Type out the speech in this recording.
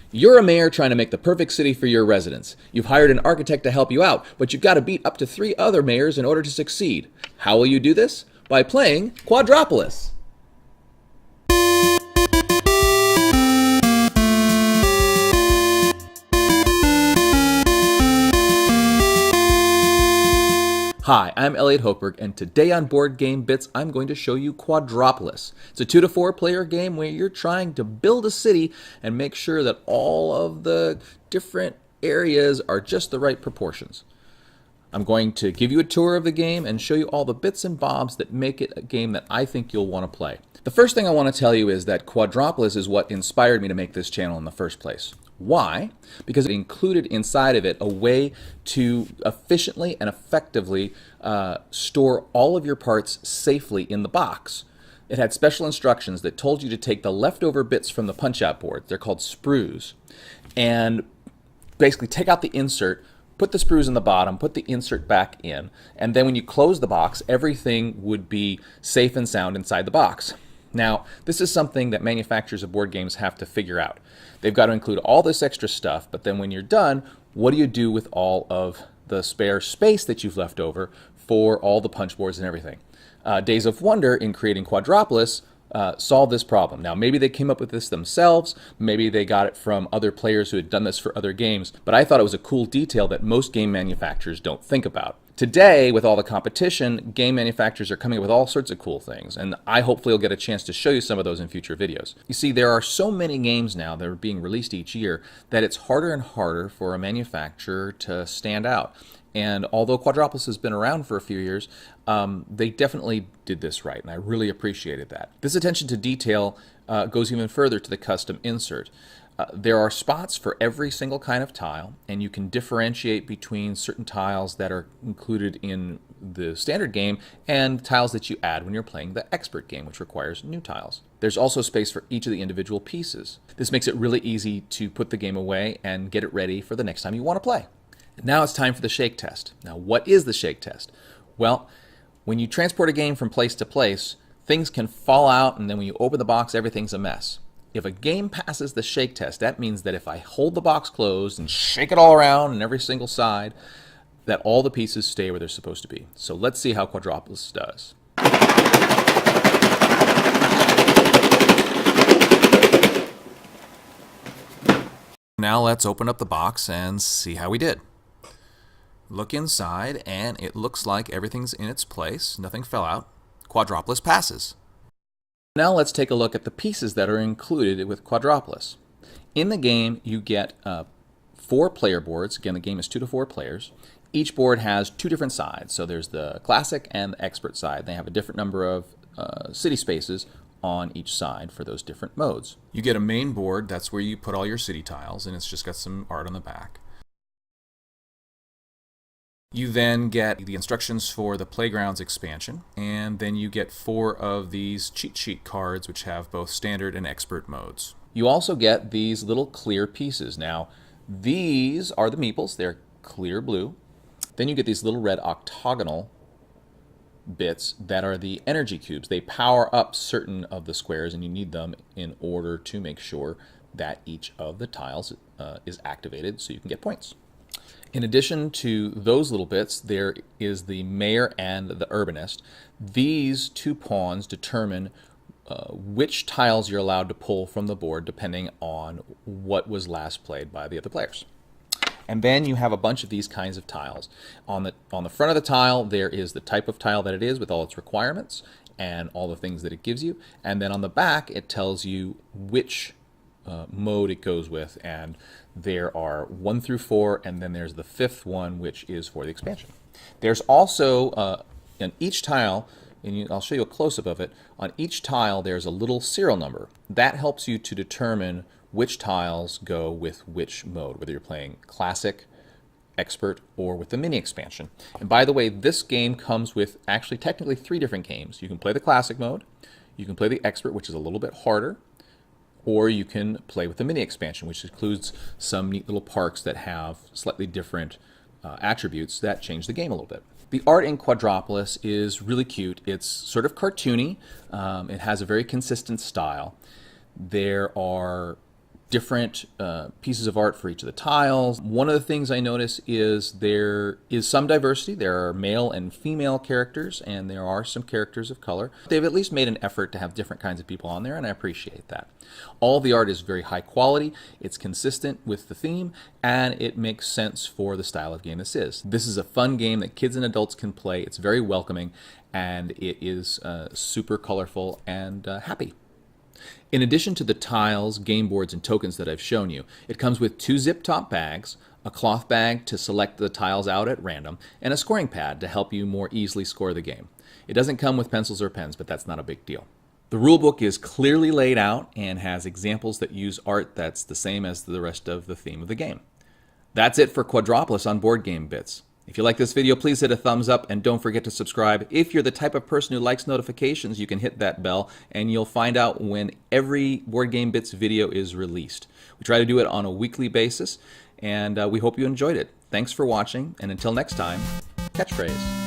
You're a mayor trying to make the perfect city for your residents. You've hired an architect to help you out, but you've got to beat up to 3 other mayors in order to succeed. How will you do this? By playing Quadropolis. Hi, I'm Eliot Hochberg, and today on Board Game Bitz, I'm going to show you Quadropolis. It's a 2 to 4 player game where you're trying to build a city and make sure that all of the different areas are just the right proportions. I'm going to give you a tour of the game and show you all the bits and bobs that make it a game that I think you'll want to play. The first thing I want to tell you is that Quadropolis is what inspired me to make this channel in the first place. Why? Because it included inside of it a way to efficiently and effectively store all of your parts safely in the box. It had special instructions that told you to take the leftover bits from the punch-out board, they're called sprues, and basically take out the insert, put the sprues in the bottom, put the insert back in, and then when you close the box, everything would be safe and sound inside the box. Now, this is something that manufacturers of board games have to figure out. They've got to include all this extra stuff, but then when you're done, what do you do with all of the spare space that you've left over for all the punch boards and everything? Days of Wonder, in creating Quadropolis, solved this problem. Now, maybe they came up with this themselves, maybe they got it from other players who had done this for other games, but I thought it was a cool detail that most game manufacturers don't think about. Today, with all the competition, game manufacturers are coming up with all sorts of cool things, and I hopefully will get a chance to show you some of those in future videos. You see, there are so many games now that are being released each year that it's harder and harder for a manufacturer to stand out. And although Quadropolis has been around for a few years, they definitely did this right, and I really appreciated that. This attention to detail goes even further to the custom insert. There are spots for every single kind of tile, and you can differentiate between certain tiles that are included in the standard game and tiles that you add when you're playing the expert game, which requires new tiles. There's also space for each of the individual pieces. This makes it really easy to put the game away and get it ready for the next time you want to play. Now it's time for the shake test. Now, what is the shake test? Well, when you transport a game from place to place, things can fall out, and then when you open the box, everything's a mess. If a game passes the shake test, that means that if I hold the box closed and shake it all around on every single side, that all the pieces stay where they're supposed to be. So let's see how Quadropolis does. Now let's open up the box and see how we did. Look inside, and it looks like everything's in its place. Nothing fell out. Quadropolis passes. Now let's take a look at the pieces that are included with Quadropolis. In the game, you get 4 player boards. Again, the game is 2 to 4 players. Each board has 2 different sides. So there's the classic and the expert side. They have a different number of city spaces on each side for those different modes. You get a main board. That's where you put all your city tiles, and it's just got some art on the back. You then get the instructions for the Playgrounds expansion, and then you get 4 of these cheat sheet cards which have both standard and expert modes. You also get these little clear pieces. Now, these are the meeples. They're clear blue. Then you get these little red octagonal bits that are the energy cubes. They power up certain of the squares, and you need them in order to make sure that each of the tiles is activated so you can get points. In addition to those little bits, there is the mayor and the urbanist. These 2 pawns determine which tiles you're allowed to pull from the board depending on what was last played by the other players. And then you have a bunch of these kinds of tiles. On the front of the tile, there is the type of tile that it is with all its requirements and all the things that it gives you. And then on the back, it tells you which mode it goes with, and there are 1 through 4, and then there's the 5th one, which is for the expansion. There's also on each tile, and I'll show you a close-up of it, on each tile there's a little serial number. That helps you to determine which tiles go with which mode, whether you're playing classic, expert, or with the mini expansion. And by the way, this game comes with actually technically 3 different games. You can play the classic mode, you can play the expert, which is a little bit harder, or you can play with the mini expansion, which includes some neat little parks that have slightly different attributes that change the game a little bit. The art in Quadropolis is really cute. It's sort of cartoony. It has a very consistent style. There are different pieces of art for each of the tiles. One of the things I notice is there is some diversity. There are male and female characters, and there are some characters of color. They've at least made an effort to have different kinds of people on there, and I appreciate that. All the art is very high quality, it's consistent with the theme, and it makes sense for the style of game this is. This is a fun game that kids and adults can play. It's very welcoming, and it is super colorful and happy. In addition to the tiles, game boards, and tokens that I've shown you, it comes with 2 zip-top bags, a cloth bag to select the tiles out at random, and a scoring pad to help you more easily score the game. It doesn't come with pencils or pens, but that's not a big deal. The rulebook is clearly laid out and has examples that use art that's the same as the rest of the theme of the game. That's it for Quadropolis on Board Game Bits. If you like this video, please hit a thumbs up and don't forget to subscribe. If you're the type of person who likes notifications, you can hit that bell and you'll find out when every Board Game Bits video is released. We try to do it on a weekly basis, and we hope you enjoyed it. Thanks for watching, and until next time, catchphrase.